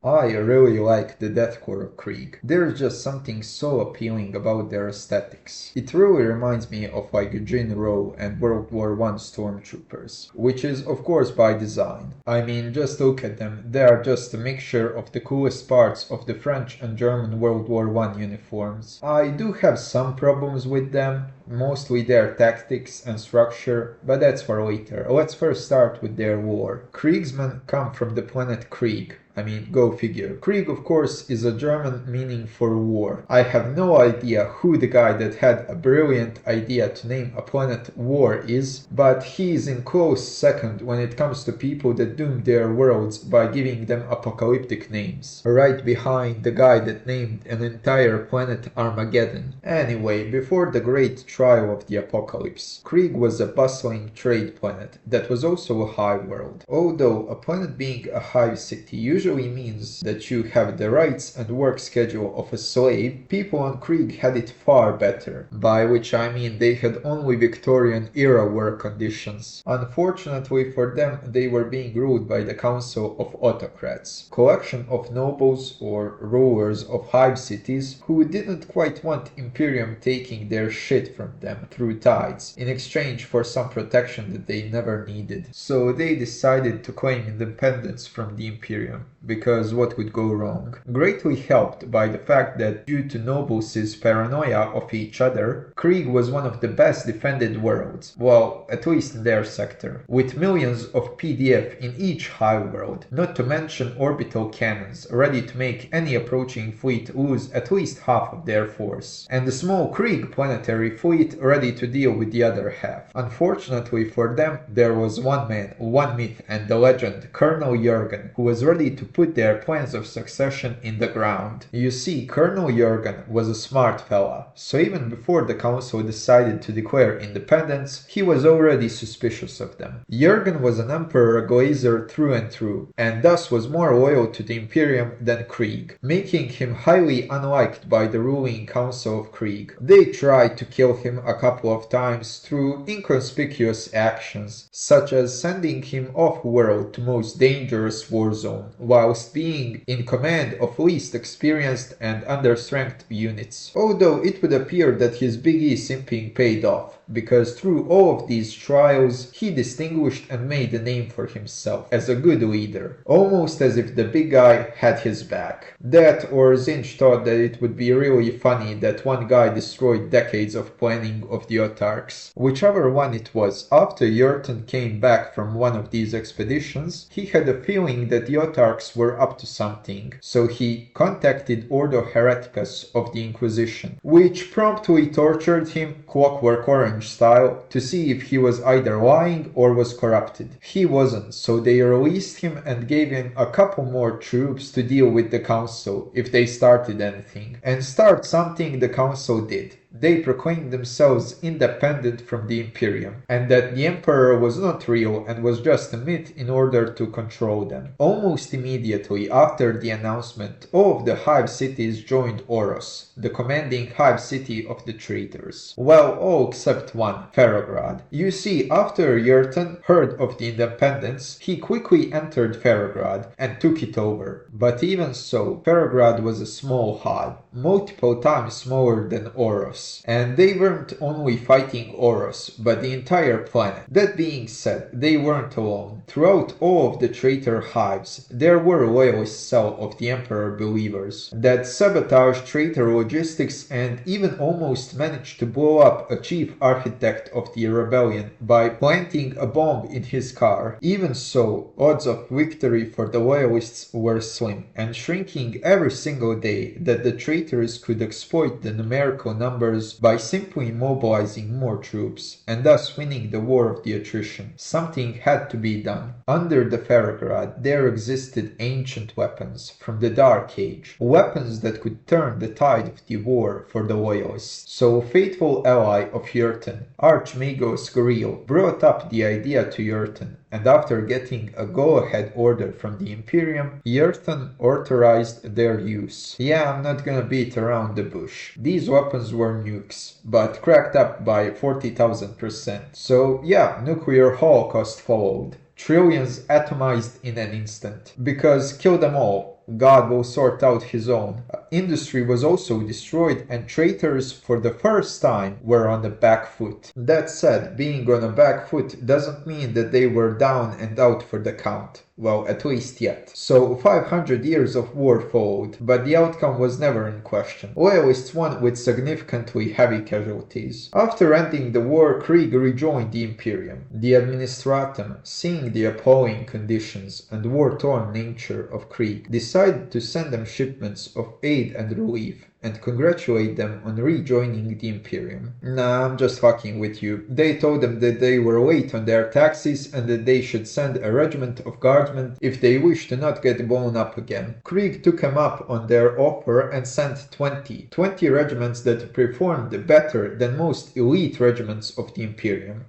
I really like the deathcore of Krieg. There's just something so appealing about their aesthetics. It really reminds me of like Jin Row and World War I stormtroopers, which is of course by design. I mean, just look at them, they are just a mixture of the coolest parts of the French and German World War I uniforms. I do have some problems with them, mostly their tactics and structure, but that's for later. Let's first start with their war. Krigsmen come from the planet Krieg. I mean, go figure. Krieg, of course, is a German meaning for war. I have no idea who the guy that had a brilliant idea to name a planet War is, but he is in close second when it comes to people that doom their worlds by giving them apocalyptic names. Right behind the guy that named an entire planet Armageddon. Anyway, before the great trial of the apocalypse, Krieg was a bustling trade planet that was also a hive world. Although a planet being a hive city usually means that you have the rights and work schedule of a slave, people on Krieg had it far better, by which I mean they had only Victorian era work conditions. Unfortunately for them, they were being ruled by the Council of Autocrats, collection of nobles or rulers of hive cities who didn't quite want Imperium taking their shit from them through tithes in exchange for some protection that they never needed. So they decided to claim independence from the Imperium, because what could go wrong? Greatly helped by the fact that due to nobles' paranoia of each other, Krieg was one of the best defended worlds, well, at least in their sector, with millions of PDF in each hive world, not to mention orbital cannons ready to make any approaching fleet lose at least half of their force, and a small Krieg planetary fleet ready to deal with the other half. Unfortunately for them, there was one man, one myth, and the legend, Colonel Jurgen, who was ready to put their plans of succession in the ground. You see, Colonel Jurgen was a smart fella, so even before the council decided to declare independence, he was already suspicious of them. Jurgen was an Emperor Glazer through and through, and thus was more loyal to the Imperium than Krieg, making him highly unliked by the ruling council of Krieg. They tried to kill him a couple of times through inconspicuous actions, such as sending him off-world to most dangerous war zone, whilst being in command of least experienced and understrength units. Although it would appear that his Big E simping paid off, because through all of these trials, he distinguished and made a name for himself as a good leader, almost as if the big guy had his back. That or Zinch thought that it would be really funny that one guy destroyed decades of planning of the autarchs. Whichever one it was, after Jurten came back from one of these expeditions, he had a feeling that the autarchs were up to something, so he contacted Ordo Hereticus of the Inquisition, which promptly tortured him, Clockwork Orange style, to see if he was either lying or was corrupted. He wasn't, so they released him and gave him a couple more troops to deal with the council if they started anything. And start something the council did. They proclaimed themselves independent from the Imperium, and that the Emperor was not real and was just a myth in order to control them. Almost immediately after the announcement, all of the hive cities joined Oros, the commanding hive city of the traitors. Well, all except one, Ferrograd. You see, after Jurten heard of the independence, he quickly entered Ferrograd and took it over. But even so, Ferrograd was a small hive, multiple times smaller than Oros. And they weren't only fighting Oros, but the entire planet. That being said, they weren't alone. Throughout all of the traitor hives, there were a loyalist cell of the Emperor believers that sabotaged traitor logistics and even almost managed to blow up a chief architect of the rebellion by planting a bomb in his car. Even so, odds of victory for the loyalists were slim, and shrinking every single day that the traitors could exploit the numerical numbers by simply mobilizing more troops, and thus winning the war of the attrition. Something had to be done. Under the Ferrograd there existed ancient weapons from the Dark Age, weapons that could turn the tide of the war for the loyalists. So a faithful ally of Jurten, Archmagos Goril, brought up the idea to Jurten, and after getting a go-ahead order from the Imperium, Jurten authorized their use. Yeah, I'm not gonna beat around the bush. These weapons were nukes, but cracked up by 40,000%. So yeah, nuclear holocaust followed. Trillions atomized in an instant. Because kill them all. God will sort out his own. Industry was also destroyed and traitors for the first time were on the back foot. That said, being on a back foot doesn't mean that they were down and out for the count. Well, at least yet. So 500 years of war followed, but the outcome was never in question. Loyalists won with significantly heavy casualties. After ending the war, Krieg rejoined the Imperium. The Administratum, seeing the appalling conditions and war-torn nature of Krieg, decided to send them shipments of aid and relief, and congratulate them on rejoining the Imperium. Nah, I'm just fucking with you. They told them that they were late on their taxes and that they should send a regiment of guardsmen if they wished to not get blown up again. Krieg took them up on their offer and sent 20 regiments that performed better than most elite regiments of the Imperium.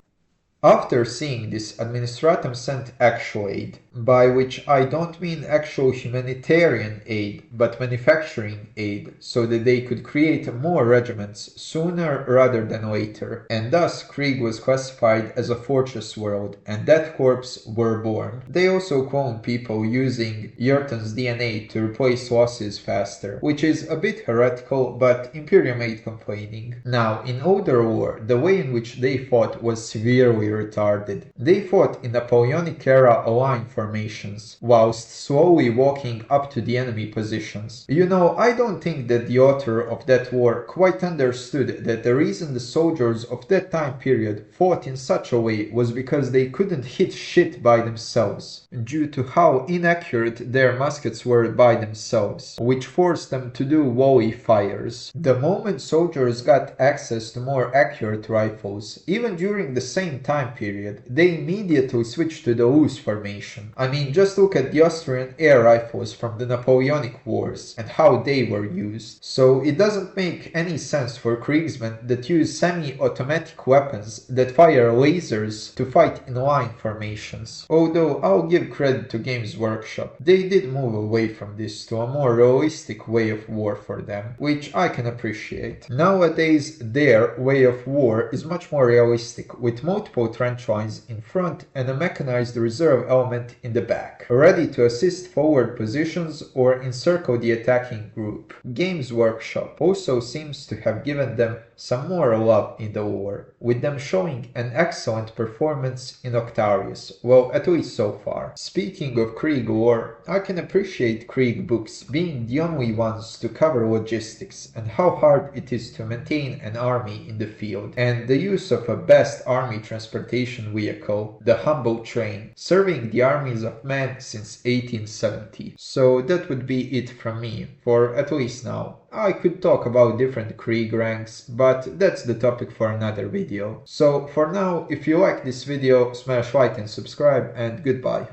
After seeing this, Administratum sent actual aid, by which I don't mean actual humanitarian aid, but manufacturing aid, so that they could create more regiments sooner rather than later, and thus Krieg was classified as a fortress world, and Death Corps were born. They also cloned people using Jurton's DNA to replace losses faster, which is a bit heretical, but Imperium ain't complaining. Now, in older war, the way in which they fought was severely retarded. They fought in Napoleonic-era line formations, whilst slowly walking up to the enemy positions. You know, I don't think that the author of that war quite understood that the reason the soldiers of that time period fought in such a way was because they couldn't hit shit by themselves, due to how inaccurate their muskets were by themselves, which forced them to do volley fires. The moment soldiers got access to more accurate rifles, even during the same time period, they immediately switched to the loose formation. I mean, just look at the Austrian air rifles from the Napoleonic Wars and how they were used. So it doesn't make any sense for Krigsmen that use semi-automatic weapons that fire lasers to fight in line formations. Although I'll give credit to Games Workshop, they did move away from this to a more realistic way of war for them, which I can appreciate. Nowadays, their way of war is much more realistic, with multiple trench lines in front and a mechanized reserve element in the back, ready to assist forward positions or encircle the attacking group. Games Workshop also seems to have given them some more love in the war, with them showing an excellent performance in Octarius, well, at least so far. Speaking of Krieg lore, I can appreciate Krieg books being the only ones to cover logistics and how hard it is to maintain an army in the field, and the use of a best army transportation vehicle, the Humble Train, serving the armies of men since 1870. So that would be it from me, for at least now. I could talk about different Krieg ranks, but that's the topic for another video. So for now, if you like this video, smash like and subscribe, and goodbye.